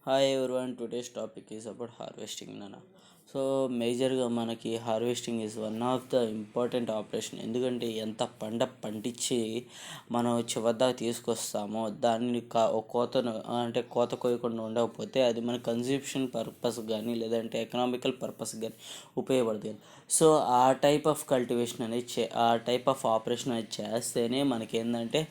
Hi everyone, today's topic is about harvesting నాన్న. So మేజర్గా మనకి harvesting is one of the important operation. ఎందుకంటే ఎంత పండించి మనం చివరిదాకా తీసుకొస్తామో దాన్ని కోతను అంటే కోత కోయకుండా ఉండకపోతే అది మన కన్జ్యూప్షన్ పర్పస్ కానీ లేదంటే ఎకనామికల్ పర్పస్ కానీ ఉపయోగపడుతుంది. సో ఆ టైప్ ఆఫ్ కల్టివేషన్ అనేది ఆ టైప్ ఆఫ్ ఆపరేషన్ అనేది చేస్తేనే మనకేంటంటే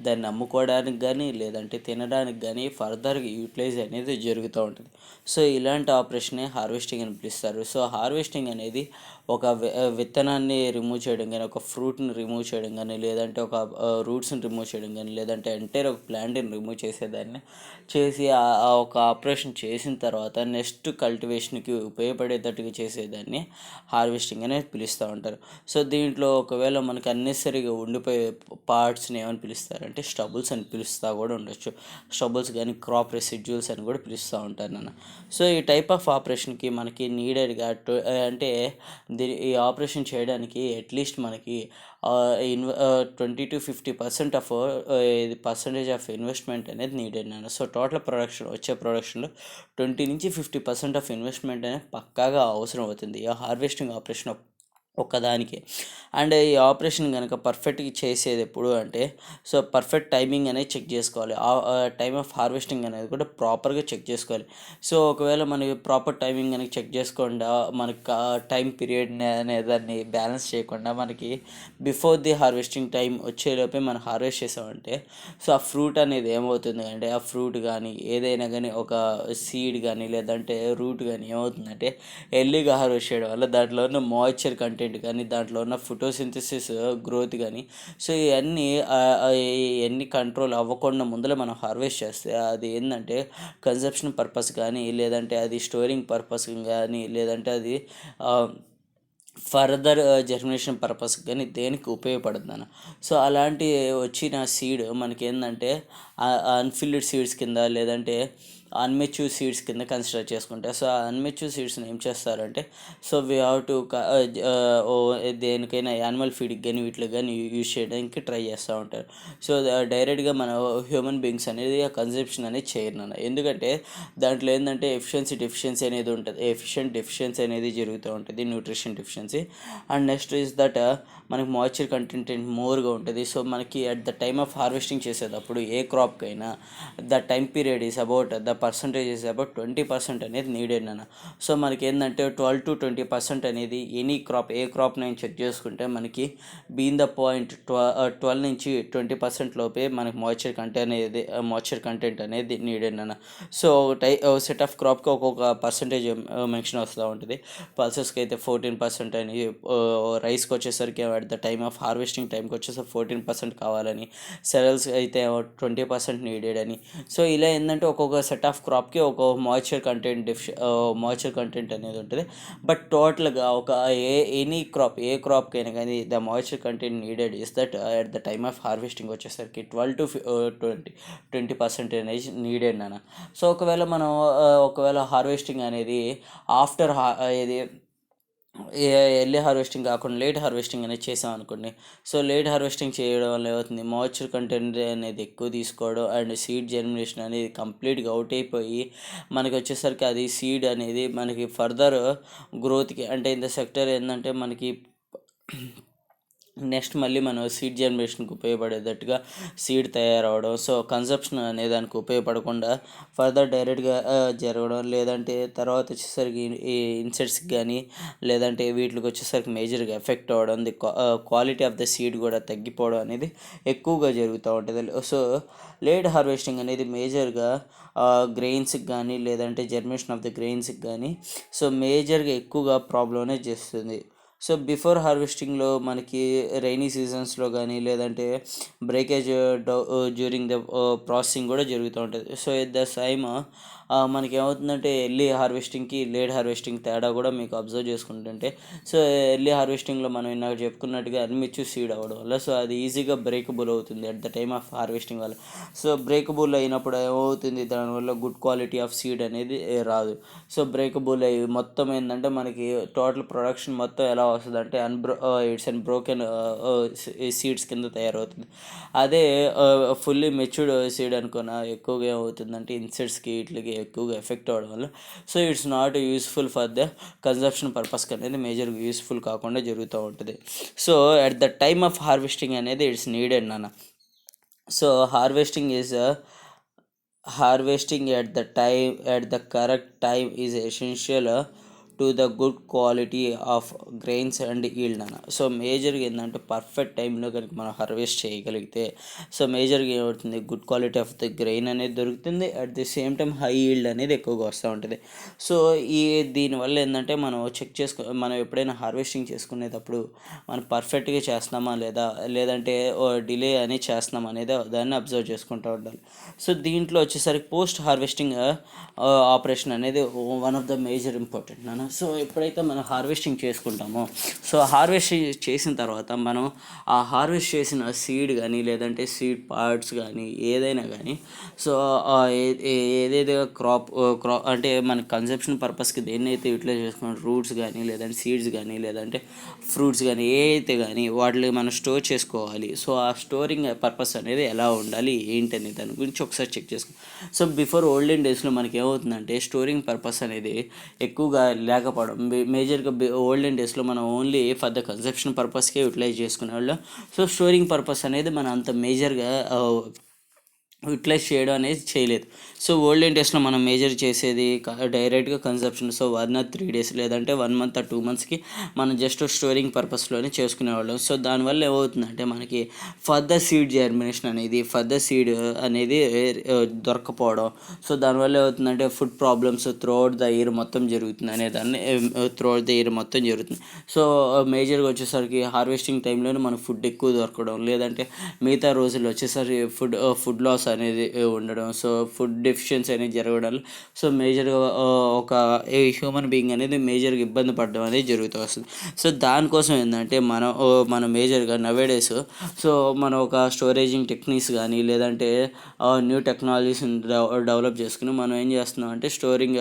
దాన్ని అమ్ముకోవడానికి కానీ లేదంటే తినడానికి కానీ ఫర్దర్గా యూటిలైజ్ అనేది జరుగుతూ ఉంటుంది. సో ఇలాంటి ఆపరేషనే హార్వెస్టింగ్ అని పిలుస్తారు. సో హార్వెస్టింగ్ అనేది ఒక విత్తనాన్ని రిమూవ్ చేయడం కానీ, ఒక ఫ్రూట్ని రిమూవ్ చేయడం కానీ, లేదంటే ఒక రూట్స్ని రిమూవ్ చేయడం కానీ, లేదంటే ఎంటైర్ ఒక ప్లాంట్ని రిమూవ్ చేసేదాన్ని చేసి ఆ ఒక ఆపరేషన్ చేసిన తర్వాత నెక్స్ట్ కల్టివేషన్కి ఉపయోగపడేటట్టుగా చేసేదాన్ని హార్వెస్టింగ్ అనేది పిలుస్తూ ఉంటారు. సో దీంట్లో ఒకవేళ మనకి అన్నెసరీగా ఉండిపోయే పార్ట్స్ని ఏమని పిలుస్తారంటే స్టబుల్స్ అని పిలుస్తూ కూడా ఉండొచ్చు. స్టబుల్స్ కానీ క్రాప్ రెసిడ్యూల్స్ అని కూడా పిలుస్తూ ఉంటారు నాన్న. సో ఈ టైప్ ఆఫ్ ఆపరేషన్కి మనకి నీడెడ్గా అంటే ఈ ఆపరేషన్ చేయడానికి అట్లీస్ట్ మనకి 20-50% ఆఫ్ పర్సంటేజ్ ఆఫ్ ఇన్వెస్ట్మెంట్ అనేది నీడెడ్ నాన్న. సో టోటల్ ప్రొడక్షన్లో 20-50% ఆఫ్ ఇన్వెస్ట్మెంట్ అనేది పక్కాగా అవసరం అవుతుంది ఈ హార్వెస్టింగ్ ఆపరేషన్ ఒక్కదానికి. అండ్ ఈ ఆపరేషన్ కనుక పర్ఫెక్ట్గా చేసేది ఎప్పుడు అంటే సో పర్ఫెక్ట్ టైమింగ్ అనేది చెక్ చేసుకోవాలి. టైమ్ ఆఫ్ హార్వెస్టింగ్ అనేది కూడా ప్రాపర్గా చెక్ చేసుకోవాలి. సో ఒకవేళ మనకి ప్రాపర్ టైమింగ్ అనేది చెక్ చేసుకోకుండా మనకి టైం పీరియడ్ అనే దాన్ని బ్యాలెన్స్ చేయకుండా మనకి బిఫోర్ ది హార్వెస్టింగ్ టైం వచ్చేలోపే మనం హార్వెస్ట్ చేసామంటే సో ఆ ఫ్రూట్ అనేది ఏమవుతుంది అంటే ఆ ఫ్రూట్ కానీ ఏదైనా కానీ ఒక సీడ్ కానీ లేదంటే రూట్ కానీ ఏమవుతుందంటే ఎర్లీగా హార్వెస్ట్ చేయడం వల్ల దాంట్లో ఉన్న మాయిశ్చర్ కంటెంట్ కానీ దాంట్లో ఉన్న ఫోటోసింథసిస్ గ్రోత్ కానీ సో ఇవన్నీ కంట్రోల్ అవ్వకుండా ముందర మనం హార్వెస్ట్ చేస్తే అది ఏంటంటే కన్జప్షన్ పర్పస్ కానీ లేదంటే అది స్టోరింగ్ పర్పస్ కానీ లేదంటే అది ఫర్దర్ జర్మినేషన్ పర్పస్ కానీ దేనికి ఉపయోగపడుతుందన్న. సో అలాంటి వచ్చిన సీడ్ మనకి ఏంటంటే అన్ఫిల్డ్ సీడ్స్ కింద లేదంటే అన్మెచ్యూర్ సీడ్స్ కింద కన్సిడర్ చేసుకుంటారు. సో ఆ అన్మెచ్యూర్ సీడ్స్ని ఏం చేస్తారంటే సో వీ హ్యావ్ టు దేనికైనా యానిమల్ ఫీడ్కి కానీ వీటికి కానీ యూజ్ చేయడానికి ట్రై చేస్తూ ఉంటారు. సో డైరెక్ట్గా మన హ్యూమన్ బీయింగ్స్ అనేది ఆ కన్సెప్షన్ అనేది చేయరు నాన్న. ఎందుకంటే దాంట్లో ఏంటంటే డెఫిషియన్సీ అనేది ఉంటుంది. డెఫిషియన్సీ అనేది జరుగుతూ ఉంటుంది, nutrition deficiency. And next is that మనకి మాయిశ్చర్ కంటెంట్ మోర్గా ఉంటుంది. సో మనకి at the time of harvesting చేసేటప్పుడు ఏ క్రాప్కైనా the time period is about the percentage is about 20% అనేది నీడెడ్ అన్న. సో మనకి ఏంటంటే 12-20% అనేది ఏ క్రాప్ నేను చెక్ చేసుకుంటే మనకి బీన్ ద పాయింట్ 12 నుంచి 20% లోపే మనకి మాయిశ్చర్ కంటెంట్ అనేది నీడెడ్ అన్న. సో సెట్ ఆఫ్ క్రాప్కి ఒక్కొక్క పర్సంటేజ్ మెన్షన్ వస్తూ ఉంటుంది. పల్సెస్కి అయితే 14% అని, రైస్కి వచ్చేసరికి at the time of harvesting టైంకి వచ్చేసరికి 14% కావాలని, సెరల్స్ అయితే 20% నీడెడ్ అని. సో ఇలా ఏంటంటే ఒక్కొక్క సెట్ ఆఫ్ క్రాప్కి ఒక మాయిశ్చర్ కంటెంట్ అనేది ఉంటుంది. బట్ టోటల్గా ఏ క్రాప్కైనా కానీ the moisture content needed is that at the time of harvesting వచ్చేసరికి 12-20% అనేది నీడెడ్ నాన్న. సో ఒకవేళ హార్వెస్టింగ్ అనేది ఆఫ్టర్ ఇది ఎర్లీ హార్వెస్టింగ్ కాకుండా లేట్ హార్వెస్టింగ్ అనేది చేసాం అనుకోండి. సో లేట్ హార్వెస్టింగ్ చేయడం వల్ల ఏమవుతుంది, మాయిశ్చర్ కంటెంట్ అనేది ఎక్కువ తీసుకోవడం అండ్ సీడ్ జర్మినేషన్ అనేది కంప్లీట్గా అవుట్ అయిపోయి మనకి వచ్చేసరికి అది సీడ్ అనేది మనకి ఫర్దర్ గ్రోత్కి అంటే ఇన్ ద సెక్టర్ ఏంటంటే మనకి నెక్స్ట్ మళ్ళీ మనం సీడ్ జనరేషన్కి ఉపయోగపడేటట్టుగా సీడ్ తయారవడం, సో కన్సప్షన్ అనే దానికి ఉపయోగపడకుండా ఫర్దర్ డైరెక్ట్గా జరగడం, లేదంటే తర్వాత వచ్చేసరికి ఈ ఇన్సెక్ట్స్కి కానీ లేదంటే వీటికి వచ్చేసరికి మేజర్గా ఎఫెక్ట్ అవ్వడం, క్వాలిటీ ఆఫ్ ద సీడ్ కూడా తగ్గిపోవడం అనేది ఎక్కువగా జరుగుతూ ఉంటుంది. సో లేట్ హార్వెస్టింగ్ అనేది మేజర్గా గ్రెయిన్స్కి కానీ లేదంటే జర్మినేషన్ ఆఫ్ ద గ్రెయిన్స్కి కానీ సో మేజర్గా ఎక్కువగా ప్రాబ్లం అనేది చేస్తుంది. సో బిఫోర్ హార్వెస్టింగ్లో మనకి రైనీ సీజన్స్లో కానీ లేదంటే బ్రేకేజ్ డ్యూరింగ్ ద ప్రాసెసింగ్ కూడా జరుగుతూ ఉంటుంది. సో ఎట్ ద టైమ్ మనకి ఏమవుతుందంటే ఎర్లీ హార్వెస్టింగ్కి లేట్ హార్వెస్టింగ్ తేడా కూడా మీకు అబ్జర్వ్ చేసుకుంటుంటే సో ఎర్లీ హార్వెస్టింగ్లో మనం ఇందాక చెప్పుకున్నట్టుగా అన్మెచ్యూర్ సీడ్ అవ్వడం వల్ల సో అది ఈజీగా బ్రేకబుల్ అవుతుంది at the time of harvesting వల్ల. సో బ్రేకబుల్ అయినప్పుడు ఏమవుతుంది, దానివల్ల గుడ్ క్వాలిటీ ఆఫ్ సీడ్ అనేది రాదు. సో బ్రేకబుల్ అయ్యి మొత్తం ఏంటంటే మనకి టోటల్ ప్రొడక్షన్ మొత్తం ఎలా వస్తుంది అంటే ఇట్స్ అండ్ బ్రోకెన్ సీడ్స్ కింద తయారవుతుంది. అదే ఫుల్లీ మెచ్యూర్డ్ సీడ్ అనుకున్న ఎక్కువగా ఏమవుతుందంటే ఇన్సెక్ట్స్కి వీటికి ఎక్కువగా ఎఫెక్ట్ అవ్వడం వల్ల so it's not useful for the consumption పర్పస్కి అనేది మేజర్గా యూస్ఫుల్ కాకుండా జరుగుతూ ఉంటుంది. So at the time of harvesting అనేది ఇట్స్ నీడెడ్ నాన్న. So harvesting at the correct time is essential to the good quality of grains and yield అన్న. So మేజర్గా ఏంటంటే పర్ఫెక్ట్ టైంలో కనుక మనం హార్వెస్ట్ చేయగలిగితే సో మేజర్గా ఏమవుతుంది, good quality of the grain అనేది దొరుకుతుంది. At the same time high yield అనేది ఎక్కువగా వస్తూ ఉంటుంది. సో దీనివల్ల ఏంటంటే మనం ఎప్పుడైనా హార్వెస్టింగ్ చేసుకునేటప్పుడు మనం పర్ఫెక్ట్గా చేస్తున్నామా లేదంటే డిలే అని చేస్తున్నామా అనేది దాన్ని అబ్జర్వ్ చేసుకుంటూ ఉండాలి. సో దీంట్లో వచ్చేసరికి పోస్ట్ హార్వెస్టింగ్ ఆపరేషన్ అనేది one of the major important నాన్న. సో ఎప్పుడైతే మనం హార్వెస్టింగ్ చేసుకుంటామో సో హార్వెస్ట్ చేసిన తర్వాత మనం ఆ హార్వెస్ట్ చేసిన సీడ్ కానీ లేదంటే సీడ్ పార్ట్స్ కానీ ఏదైనా కానీ సో ఏదైతే క్రాప్ అంటే మన కన్సెప్షన్ పర్పస్కి దేన్నైతే యూటిలైజ్ చేసుకున్నాం, రూట్స్ కానీ లేదంటే సీడ్స్ కానీ లేదంటే ఫ్రూట్స్ కానీ ఏదైతే కానీ వాటిని మనం స్టోర్ చేసుకోవాలి. సో ఆ స్టోరింగ్ పర్పస్ అనేది ఎలా ఉండాలి ఏంటనే దాని గురించి ఒకసారి చెక్ చేసుకోవాలి. సో బిఫోర్ ఓల్డెన్ డేస్లో మనకి ఏమవుతుందంటే స్టోరింగ్ పర్పస్ అనేది ఎక్కువగా లేకపోవడం. మేజర్గా ఓల్డెన్ డేస్లో మనం ఓన్లీ ఫర్ ద కన్సెప్షన్ పర్పస్కే యూటిలైజ్ చేసుకునేవాళ్ళం. సో స్టోరింగ్ పర్పస్ అనేది మనం అంత మేజర్గా యూటిలైజ్ చేయడం అనేది చేయలేదు. సో ఓల్డెన్ డేస్లో మనం మేజర్ చేసేది డైరెక్ట్గా కన్సంప్షన్. సో 1 or 3 days లేదంటే 1 month or 2 monthsకి మనం జస్ట్ స్టోరింగ్ పర్పస్లోనే చేసుకునేవాళ్ళం. సో దానివల్ల ఏమవుతుందంటే మనకి ఫర్దర్ సీడ్ జర్మినేషన్ అనేది దొరకపోవడం. సో దానివల్ల ఏమవుతుందంటే food problems throughout the year మొత్తం జరుగుతుంది సో మేజర్గా వచ్చేసరికి హార్వెస్టింగ్ టైంలోనే మనకు ఫుడ్ ఎక్కువ దొరకడం, లేదంటే మిగతా రోజుల్లో వచ్చేసరికి ఫుడ్ లాస్ అనేది ఉండడం. సో ఫుడ్ డెఫిషియన్సీ అనేది జరగడం. సో మేజర్గా ఒక హ్యూమన్ బీయింగ్ అనేది మేజర్గా ఇబ్బంది పడడం అనేది జరుగుతూ వస్తుంది. సో దానికోసం ఏంటంటే మనం మేజర్గా నవేడేస్ సో మనం ఒక స్టోరేజింగ్ టెక్నిక్స్ కానీ లేదంటే న్యూ టెక్నాలజీస్ని డెవలప్ చేసుకుని మనం ఏం చేస్తున్నాం అంటే స్టోరింగ్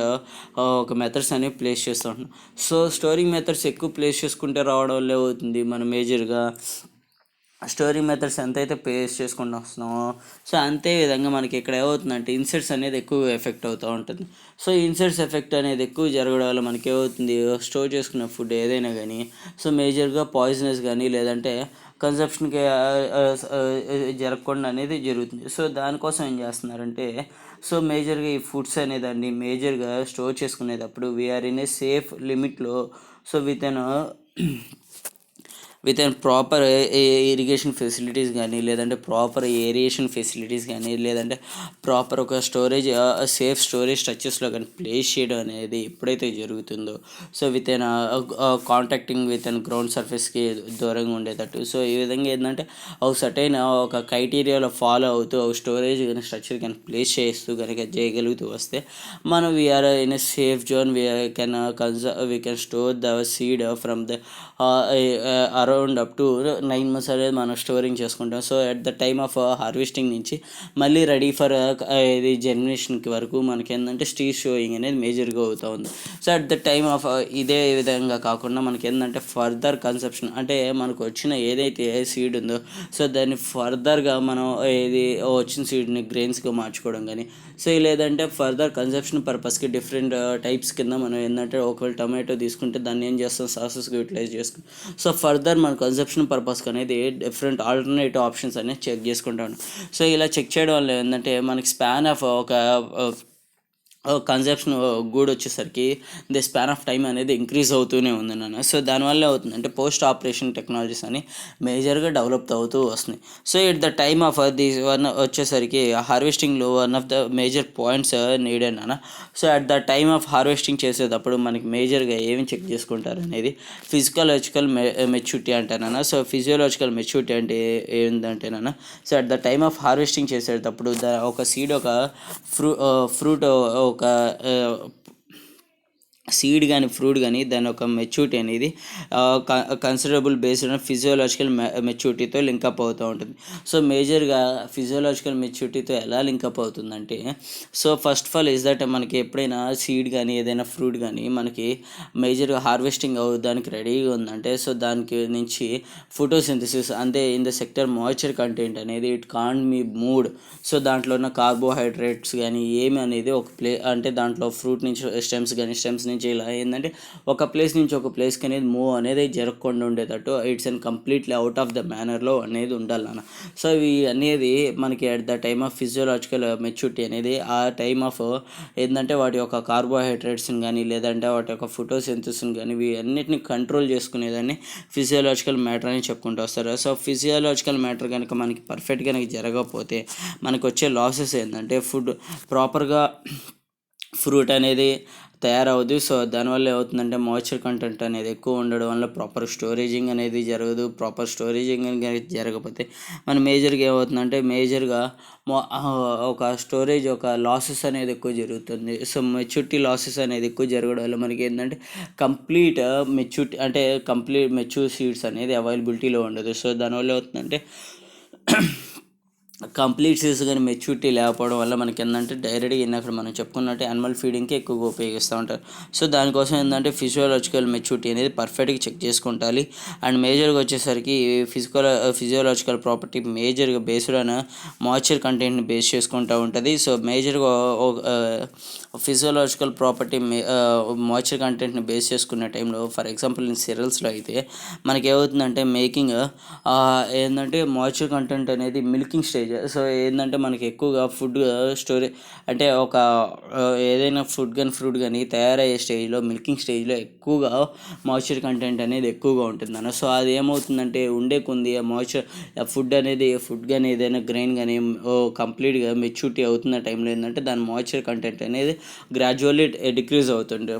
ఒక మెథడ్స్ అనేవి ప్లేస్ చేస్తూ ఉంటున్నాం. సో స్టోరింగ్ మెథడ్స్ ఎక్కువ ప్లేస్ చేసుకుంటే రావడం వల్ల ఏమవుతుంది, మనం మేజర్గా స్టోరింగ్ మెథడ్స్ ఎంతైతే ప్లేస్ చేసుకుంటూ వస్తున్నామో సో అంతే విధంగా మనకి ఇక్కడ ఏమవుతుందంటే ఇన్సెక్ట్స్ అనేది ఎక్కువ ఎఫెక్ట్ అవుతూ ఉంటుంది. సో ఇన్సెక్ట్స్ ఎఫెక్ట్ అనేది ఎక్కువ జరగడం వల్ల మనకి ఏమవుతుంది, స్టోర్ చేసుకున్న ఫుడ్ ఏదైనా కానీ సో మేజర్గా పాయిజనస్ కానీ లేదంటే కన్సంప్షన్కి జరగకుండా అనేది జరుగుతుంది. సో దానికోసం ఏం చేస్తున్నారంటే సో మేజర్గా ఈ ఫుడ్స్ అనేదాన్ని మేజర్గా స్టోర్ చేసుకునేటప్పుడు వీఆర్ ఇన్ ఏ సేఫ్ లిమిట్లో so with and proper irrigation facilities కానీ లేదంటే ప్రాపర్ ఏరియేషన్ ఫెసిలిటీస్ కానీ లేదంటే ప్రాపర్ ఒక సేఫ్ స్టోరేజ్ స్ట్రక్చర్స్లో కానీ ప్లేస్ చేయడం అనేది ఎప్పుడైతే జరుగుతుందో so with and contacting with and ground సర్ఫేస్కి దూరంగా ఉండేటట్టు. సో ఈ విధంగా ఏంటంటే సర్టైన్ ఒక క్రైటీరియాలో ఫాలో అవుతూ స్టోరేజ్ కానీ స్ట్రక్చర్ కానీ ప్లేస్ చేస్తూ కనుక చేయగలుగుతూ వస్తే మనం we're in a safe zone. We can store the seed from the around up to 9 months అనేది మనం స్టోరింగ్ చేసుకుంటాం. So at the time of harvesting నుంచి మళ్ళీ రెడీ ఫర్ ఇది జర్మినేషన్కి వరకు మనకి ఏంటంటే స్టీల్ షోయింగ్ అనేది మేజర్గా అవుతూ ఉంది. So at the time of ఇదే విధంగా కాకుండా మనకి ఏంటంటే ఫర్దర్ కన్సెప్షన్ అంటే మనకు వచ్చిన ఏదైతే సీడ్ ఉందో సో దాన్ని ఫర్దర్గా మనం వచ్చిన సీడ్ని గ్రెయిన్స్గా మార్చుకోవడం కానీ సో లేదంటే ఫర్దర్ కన్సెప్షన్ పర్పస్కి డిఫరెంట్ టైప్స్ కింద మనం ఏంటంటే ఒకవేళ టొమాటో తీసుకుంటే దాన్ని ఏం చేస్తాం సాసెస్గా యూటిలైజ్ చేసుకుంటాం. సో ఫర్దర్ మన కన్సెప్షన్ పర్పస్కి అనేది డిఫరెంట్ ఆల్టర్నేటివ్ ఆప్షన్స్ అనేది చెక్ చేసుకుంటాను. సో ఇలా చెక్ చేయడం వల్ల ఏంటంటే మనకి స్పాన్ ఆఫ్ ఒక కన్సెప్షన్ గుడ్ వచ్చేసరికి ది స్పాన్ ఆఫ్ టైం అనేది ఇంక్రీజ్ అవుతూనే ఉంది నాన్న. సో దానివల్ల అవుతుందంటే పోస్ట్ ఆపరేషన్ టెక్నాలజీస్ అని మేజర్గా డెవలప్ అవుతూ వస్తున్నాయి. So at the time of this one వచ్చేసరికి హార్వెస్టింగ్లో one of the major points needed నాన్న. So at the time of harvesting చేసేటప్పుడు మనకి మేజర్గా ఏమి చెక్ చేసుకుంటారు అనేది ఫిజియోలాజికల్ మెచ్యూరిటీ అంటానన్నా. సో ఫిజియోలాజికల్ మెచ్యూరిటీ అంటే ఏంటంటేనన్నా so at the time of harvesting చేసేటప్పుడు ఒక సీడ్ ఒక ఫ్రూట్ ఒక సీడ్ కానీ ఫ్రూట్ కానీ దాని ఒక మెచ్యూరిటీ అనేది కన్సిడరబుల్ బేస్డ్ ఆన్ ఫిజియోలాజికల్ మెచ్యూరిటీతో లింకప్ అవుతూ ఉంటుంది. సో మేజర్గా ఫిజియోలాజికల్ మెచ్యూరిటీతో ఎలా లింకప్ అవుతుందంటే, so first of all is that మనకి ఎప్పుడైనా సీడ్ కానీ ఏదైనా ఫ్రూట్ కానీ మనకి మేజర్గా హార్వెస్టింగ్ అవ్వడానికి రెడీగా ఉందంటే, సో దానికి నుంచి ఫోటోసింథసిస్ అంటే in the sector moisture content అనేది it can't me mood. So దాంట్లో ఉన్న కార్బోహైడ్రేట్స్ కానీ ఏమి అనేది ఒక అంటే దాంట్లో ఫ్రూట్ నుంచి స్టెమ్స్ నుంచి ఇలా ఏంటంటే ఒక ప్లేస్ నుంచి ఒక ప్లేస్కి అనేది మూవ్ అనేది జరగకుండా ఉండేటట్టు it's and completely out of the మేనర్లో అనేది ఉండాలన్న. సో ఇవి అనేది మనకి at the time of physiological maturity అనేది ఆ టైమ్ ఆఫ్ ఏంటంటే వాటి యొక్క కార్బోహైడ్రేట్స్ని కానీ లేదంటే వాటి యొక్క ఫోటోసింథసిస్ని కానీ ఇవి అన్నిటిని కంట్రోల్ చేసుకునేదాన్ని ఫిజియోలాజికల్ మ్యాటర్ అని చెప్పుకుంటూ వస్తారు. సో ఫిజియోలాజికల్ మ్యాటర్ కనుక మనకి పర్ఫెక్ట్ కనుక జరగకపోతే మనకు వచ్చే లాసెస్ ఏంటంటే ఫుడ్ ప్రాపర్గా ఫ్రూట్ అనేది తయారవుద్ది. సో దానివల్ల ఏమవుతుందంటే మాయిశ్చర్ కంటెంట్ అనేది ఎక్కువ ఉండడం వల్ల ప్రాపర్ స్టోరేజింగ్ అనేది జరగదు. ప్రాపర్ స్టోరేజింగ్ అనేది జరగకపోతే మన మేజర్గా ఏమవుతుందంటే మేజర్గా ఒక స్టోరేజ్ ఒక లాసెస్ అనేది ఎక్కువ జరుగుతుంది. సో మెచ్యూరిటీ లాసెస్ అనేది ఎక్కువ జరగడం వల్ల మనకి ఏంటంటే కంప్లీట్ మెచ్యూరిటీ అంటే కంప్లీట్ మెచ్యూర్ సీడ్స్ అనేది అవైలబిలిటీలో ఉండదు. సో దానివల్ల ఏమవుతుందంటే కంప్లీట్ సీడ్స్ కానీ మెచ్యూరిటీ లేకపోవడం వల్ల మనకి ఏంటంటే డైరెక్ట్గా అక్కడ మనం చెప్పుకున్నట్టు యానిమల్ ఫీడింగ్కి ఎక్కువగా ఉపయోగిస్తూ ఉంటారు. సో దానికోసం ఏంటంటే ఫిజియోలాజికల్ మెచ్యూరిటీ అనేది పర్ఫెక్ట్గా చెక్ చేసుకుంటాలి. అండ్ మేజర్గా వచ్చేసరికి ఫిజియోలాజికల్ ప్రాపర్టీ మేజర్గా బేస్డ్ ఆన్ మాయిశ్చర్ కంటెంట్ని బేస్ చేసుకుంటూ ఉంటుంది. సో మేజర్గా ఫిజియోలాజికల్ ప్రాపర్టీ మాయిశ్చర్ కంటెంట్ని బేస్ చేసుకునే టైంలో ఫర్ ఎగ్జాంపుల్ ఇన్ సిరల్స్లో అయితే మనకి ఏమవుతుందంటే మేకింగ్ ఏంటంటే మాయిశ్చర్ కంటెంట్ అనేది మిల్కింగ్ స్టేజ్. సో ఏంటంటే మనకి ఎక్కువగా ఫుడ్ స్టోరేజ్ అంటే ఒక ఏదైనా ఫుడ్ కానీ ఫ్రూట్ కానీ తయారయ్యే స్టేజ్లో మిల్కింగ్ స్టేజ్లో ఎక్కువగా మాయిశ్చర్ కంటెంట్ అనేది ఎక్కువగా ఉంటుందన్న. సో అది ఏమవుతుందంటే ఉండే కొంది ఆ మాయిశ్చర్ ఫుడ్ కానీ ఏదైనా గ్రెయిన్ కానీ కంప్లీట్గా మెచ్యూరిటీ అవుతున్న టైంలో ఏంటంటే దాని మాయిశ్చర్ కంటెంట్ అనేది గ్రాడ్యువల్లీ డిక్రీజ్ అవుతుంది.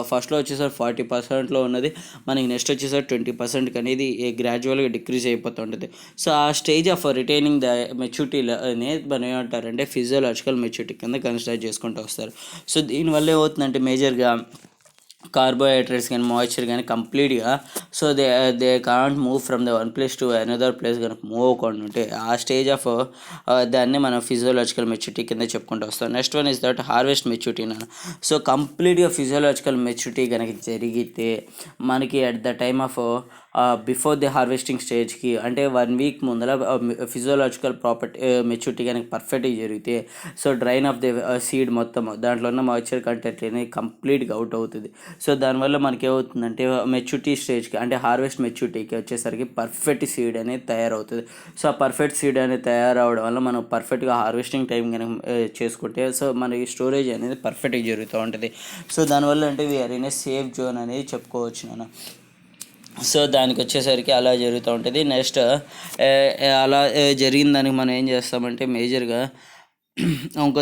ఫస్ట్లో వచ్చేసరికి 40%లో ఉన్నది మనకి నెక్స్ట్ వచ్చేసరికి 20% అనేది గ్రాడ్యువల్గా డిక్రీజ్ అయిపోతుంటుంది. సో ఆ stage of retaining the maturity అనేది మనం ఏమంటారంటే ఫిజియోలాజికల్ మెచ్యూరిటీ కింద కన్సిడర్ చేసుకుంటూ వస్తారు. సో దీనివల్ల ఏమవుతుందంటే మేజర్గా కార్బోహైడ్రేట్స్ కానీ మాయిశ్చర్ కానీ కంప్లీట్గా so they can't move from the one place to another place కనుక మూవ్ అవ్వకుండా ఉంటే ఆ స్టేజ్ ఆఫ్ దాన్ని మనం ఫిజియోలాజికల్ మెచ్యూరిటీ కింద చెప్పుకుంటూ వస్తాం. Next one is that harvest maturity అన్న. సో కంప్లీట్గా ఫిజియోలాజికల్ మెచ్యూరిటీ కనుక జరిగితే మనకి at the time of before the harvesting స్టేజ్కి అంటే 1 వీక్ ముందర ఫిజియోలాజికల్ ప్రాపర్టీ మెచ్యూరిటీ కనుక పర్ఫెక్ట్గా జరిగితే so drain of the seed మొత్తం దాంట్లో ఉన్న మాయిశ్చర్ కంటెంట్ అనేది కంప్లీట్గా అవుట్ అవుతుంది. సో దానివల్ల మనకి ఏమవుతుందంటే మెచ్యూరిటీ స్టేజ్కి అంటే హార్వెస్ట్ మెచ్యూరిటీకి వచ్చేసరికి పర్ఫెక్ట్ సీడ్ అనేది తయారవుతుంది. సో ఆ పర్ఫెక్ట్ సీడ్ అనేది తయారవడం వల్ల మనం పర్ఫెక్ట్గా హార్వెస్టింగ్ టైం కనుక చేసుకుంటే సో మనకి స్టోరేజ్ అనేది పర్ఫెక్ట్గా జరుగుతూ ఉంటుంది. సో దానివల్ల అంటే we are in a safe zone అనేది చెప్పుకోవచ్చు నేను. సో దానికి వచ్చేసరికి అలా జరుగుతూ ఉంటుంది. నెక్స్ట్ అలా జరిగిన దానికి మనం ఏం చేస్తామంటే మేజర్గా ఇంకో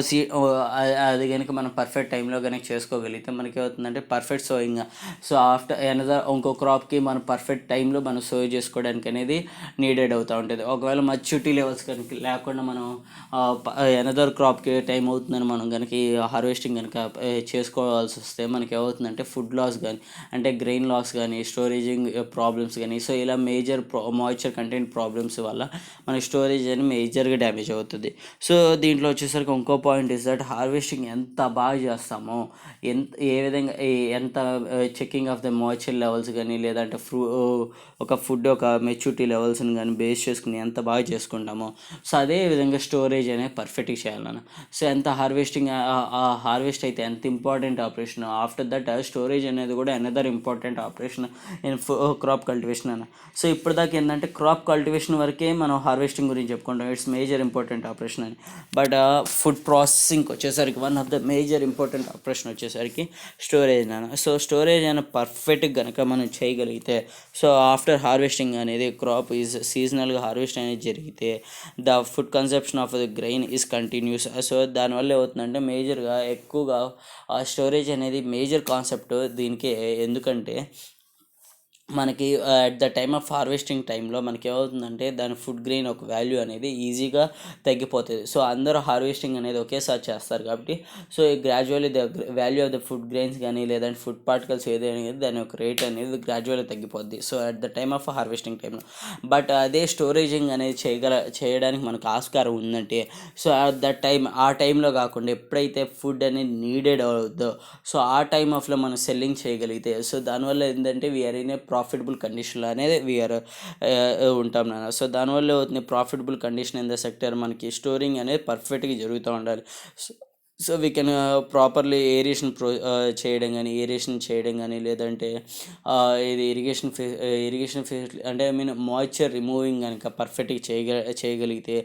అది కనుక మనం పర్ఫెక్ట్ టైంలో కనుక చేసుకోగలిగితే మనకి ఏమవుతుందంటే perfect sowing. So after another ఇంకో క్రాప్కి మనం పర్ఫెక్ట్ టైంలో మనం సోయ్ చేసుకోవడానికి అనేది నీడెడ్ అవుతూ ఉంటుంది. ఒకవేళ మెచ్యూరిటీ లెవెల్స్ కనుక లేకుండా మనం ఎనదర్ క్రాప్కి టైం అవుతుందని మనం కనుక హార్వెస్టింగ్ కనుక చేసుకోవాల్సి వస్తే మనకి ఏమవుతుందంటే ఫుడ్ లాస్ కానీ అంటే గ్రెయిన్ లాస్ కానీ స్టోరేజింగ్ ప్రాబ్లమ్స్ కానీ సో ఇలా మేజర్ మాయిశ్చర్ కంటెంట్ ప్రాబ్లమ్స్ వల్ల మన స్టోరేజ్ అని మేజర్గా డ్యామేజ్ అవుతుంది. సో దీంట్లో వచ్చేసరికి ఇంకో పాయింట్ ఇస్ దట్ హార్వెస్టింగ్ ఎంత బాగా చేస్తామో ఏ విధంగా ఎంత checking of the moisture levels కానీ లేదంటే ఒక ఫుడ్ ఒక మెచ్యూరిటీ లెవెల్స్ని కానీ బేస్ చేసుకుని ఎంత బాగా చేసుకుంటామో సో అదే విధంగా స్టోరేజ్ అనేది పర్ఫెక్ట్గా చేయాలన్న. సో ఎంత హార్వెస్ట్ అయితే ఎంత important operation after that storage అనేది కూడా another important operation in crop cultivation అన్న. సో ఇప్పుడు దాకా ఏంటంటే క్రాప్ కల్టివేషన్ వరకే మనం హార్వెస్టింగ్ గురించి చెప్పుకుంటాం, ఇట్స్ మేజర్ ఇంపార్టెంట్ ఆపరేషన్ అని. బట్ ఫుడ్ ప్రాసెసింగ్ వచ్చేసరికి one of the major important operation వచ్చేసరికి స్టోరేజ్ అన్న. సో స్టోరేజ్ అని పర్ఫెక్ట్గా కనుక మనం చేయగలిగితే సో ఆఫ్టర్ హార్వెస్టింగ్ అనేది క్రాప్ ఈజ్ సీజనల్గా హార్వెస్ట్ అనేది జరిగితే the food consumption of the grain is continuous. So దానివల్ల ఏమవుతుందంటే మేజర్గా ఎక్కువగా స్టోరేజ్ అనేది మేజర్ కాన్సెప్ట్ దీనికి. ఎందుకంటే మనకి at the time of harvesting టైంలో మనకి ఏమవుతుందంటే దాని ఫుడ్ గ్రెయిన్ ఒక వాల్యూ అనేది ఈజీగా తగ్గిపోతుంది. సో అందరూ హార్వెస్టింగ్ అనేది ఒకేసారి చేస్తారు కాబట్టి so gradually the value of the food grains కానీ లేదంటే ఫుడ్ పార్టికల్స్ ఏదైనా దాని యొక్క రేట్ అనేది గ్రాడ్యువల్లీ తగ్గిపోద్ది so at the time of harvesting టైంలో. బట్ అదే స్టోరేజింగ్ అనేది చేయడానికి మనకు ఆస్కారం ఉందంటే సో అట్ దట్ టైం ఆ టైంలో కాకుండా ఎప్పుడైతే ఫుడ్ అనేది నీడెడ్ అవుద్దో సో ఆ టైమ్ ఆఫ్లో మనం సెల్లింగ్ చేయగలిగితే సో దానివల్ల ఏంటంటే వీఆర్ ఇన్ ఏ ప్రాఫిటబుల్ కండిషన్లో అనేది వీఆర్ ఉంటాం నాన్న. సో దానివల్ల అవుతుంది profitable condition in the sector మనకి స్టోరింగ్ అనేది పర్ఫెక్ట్గా జరుగుతూ ఉండాలి. So we can properly aeration చేయడం కానీ లేదంటే ఇది ఇరిగేషన్ ఫెసిలిటీ అంటే ఐ మీన్ మాయిశ్చర్ రిమూవింగ్ కనుక పర్ఫెక్ట్గా చేయగలిగితే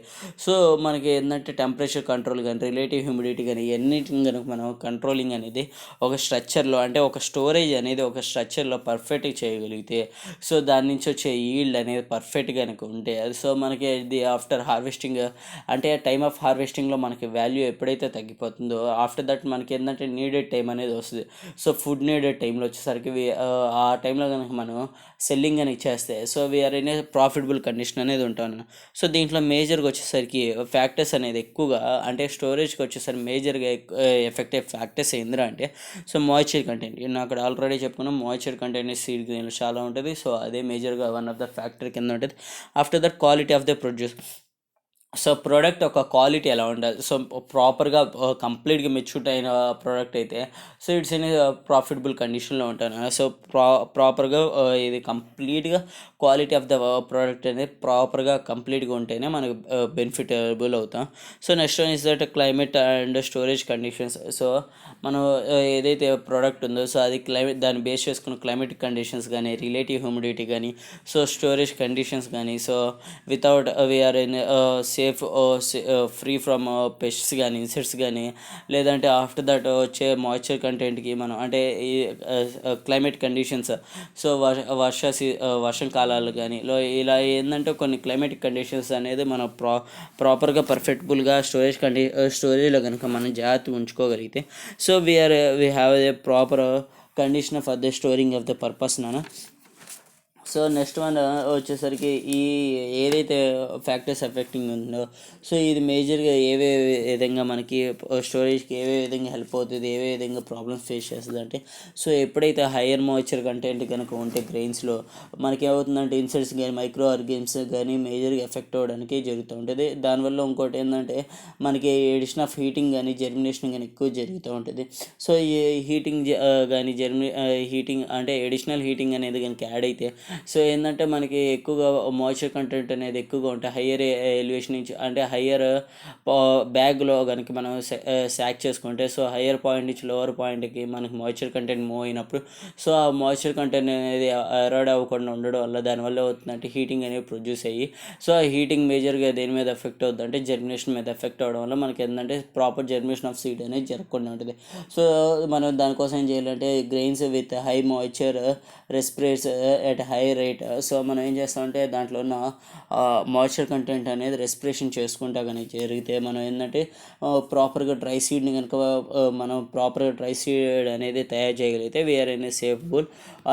సో మనకి ఏంటంటే టెంపరేచర్ కంట్రోల్ కానీ రిలేటివ్ హ్యూమిడిటీ కానీ ఎన్నిటిని కనుక మనం కంట్రోలింగ్ అనేది ఒక స్ట్రక్చర్లో అంటే ఒక స్టోరేజ్ అనేది ఒక స్ట్రక్చర్లో పర్ఫెక్ట్గా చేయగలిగితే సో దాని నుంచి వచ్చే ఈల్డ్ అనేది పర్ఫెక్ట్గా కనుక ఉంటే సో మనకి ఇది ఆఫ్టర్ హార్వెస్టింగ్ అంటే టైమ్ ఆఫ్ హార్వెస్టింగ్లో మనకి వాల్యూ ఎప్పుడైతే తగ్గిపోతుందో ఆఫ్టర్ దట్ మనకి ఏంటంటే నీడెడ్ టైం అనేది వస్తుంది. సో ఫుడ్ నీడెడ్ టైంలో వచ్చేసరికి ఆ టైంలో కనుక మనం సెల్లింగ్ అని చేస్తే so we are in a profitable condition అనేది ఉంటాను. సో దీంట్లో మేజర్గా వచ్చేసరికి ఫ్యాక్టర్స్ అనేది ఎక్కువగా అంటే స్టోరేజ్కి వచ్చేసరికి మేజర్గా ఎఫెక్టివ్ ఫ్యాక్టర్స్ ఏంద్రా అంటే సో మాయిశ్చర్ కంటెంట్ నేను అక్కడ ఆల్రెడీ చెప్పుకున్నాం. మాయిశ్చర్ కంటెంట్ సీడ్ గ్రెయిన్లో చాలా ఉంటుంది. సో అదే మేజర్గా వన్ ఆఫ్ ద ఫ్యాక్టర్ కింద ఉంటుంది. After that quality of the produce so product ఒక క్వాలిటీ ఎలా ఉండాలి సో ప్రాపర్గా కంప్లీట్గా మెచ్యూర్డ్ అయిన ప్రోడక్ట్ అయితే సో ఇట్స్ ఇన్ ప్రాఫిటబుల్ కండిషన్లో ఉంటాను. సో ప్రాపర్గా ఇది కంప్లీట్గా క్వాలిటీ ఆఫ్ ద ప్రోడక్ట్ అనేది ప్రాపర్గా కంప్లీట్గా ఉంటేనే మనకు బెనిఫిటబుల్ అవుతాం. So next one is that climate and storage conditions. So మనం ఏదైతే ప్రోడక్ట్ ఉందో సో అది దాన్ని బేస్ చేసుకున్న క్లైమేటిక్ కండిషన్స్ కానీ రిలేటివ్ హ్యూమిడిటీ కానీ సో స్టోరేజ్ కండిషన్స్ కానీ so without we are in safe free from pests కానీ ఇన్సెక్ట్స్ కానీ లేదంటే ఆఫ్టర్ దట్ వచ్చే మాయిశ్చర్ కంటెంట్కి మనం అంటే ఈ క్లైమేట్ కండిషన్స్ సో వర్షం కాలాలు కానీ ఇలా ఏంటంటే కొన్ని క్లైమేటిక్ కండిషన్స్ అనేది మనం ప్రాపర్గా పర్ఫెక్ట్ఫుల్గా స్టోరేజ్లో కనుక మనం జాగ్రత్త ఉంచుకోగలిగితే so we have a proper condition for the storing of the purpose నాన్న. సో నెక్స్ట్ వన్ వచ్చేసరికి ఈ ఏదైతే ఫ్యాక్టర్స్ ఎఫెక్టింగ్ ఉందో సో ఇది మేజర్గా ఏవే విధంగా మనకి స్టోరేజ్కి ఏవే విధంగా హెల్ప్ అవుతుంది ఏవే విధంగా ప్రాబ్లమ్స్ ఫేస్ చేస్తుంది అంటే సో ఎప్పుడైతే హయ్యర్ మాయిశ్చర్ కంటెంట్ కనుక ఉంటే గ్రెయిన్స్లో మనకి ఏమవుతుందంటే ఇన్సెక్ట్స్ కానీ మైక్రో ఆర్గానిజమ్స్ కానీ మేజర్గా ఎఫెక్ట్ అవ్వడానికి జరుగుతూ ఉంటుంది. దానివల్ల ఇంకోటి ఏంటంటే మనకి ఎడిషన్ ఆఫ్ హీటింగ్ కానీ జర్మినేషన్ కానీ ఎక్కువ జరుగుతూ ఉంటుంది. సో ఈ హీటింగ్ కానీ హీటింగ్ అంటే ఎడిషనల్ హీటింగ్ అనేది కనుక యాడ్ అయితే సో ఏంటంటే మనకి ఎక్కువగా మాయిశ్చర్ కంటెంట్ అనేది ఎక్కువగా ఉంటాయి. హయ్యర్ ఎలివేషన్ నుంచి అంటే హయ్యర్ బ్యాగ్లో కనుక మనం శాక్ చేసుకుంటే సో హయ్యర్ పాయింట్ నుంచి లోవర్ పాయింట్కి మనకి మాయిశ్చర్ కంటెంట్ మూవ్ అయినప్పుడు సో ఆ మాయిశ్చర్ కంటెంట్ అనేది ఎరాడ్ అవ్వకుండా ఉండడం వల్ల దానివల్ల అవుతుందంటే హీటింగ్ అనేది ప్రొడ్యూస్ అయ్యి సో ఆ హీటింగ్ మేజర్గా దేని మీద ఎఫెక్ట్ అవుతుంది అంటే జర్మినేషన్ మీద ఎఫెక్ట్ అవ్వడం వల్ల మనకి ఏంటంటే ప్రాపర్ జర్మినేషన్ ఆఫ్ సీడ్ అనేది జరగకుండా ఉంటుంది. సో మనం దానికోసం ఏం చేయాలంటే grains with high moisture respirates at high rate. So మనం ఏం చేస్తామంటే దాంట్లో ఉన్న మాయిశ్చర్ కంటెంట్ అనేది రెస్పిరేషన్ చేసుకుంటా కానీ జరిగితే మనం ఏంటంటే ప్రాపర్గా డ్రై సీడ్ని కనుక మనం ప్రాపర్గా డ్రై సీడ్ అనేది తయారు చేయగలిగితే we're in a safeable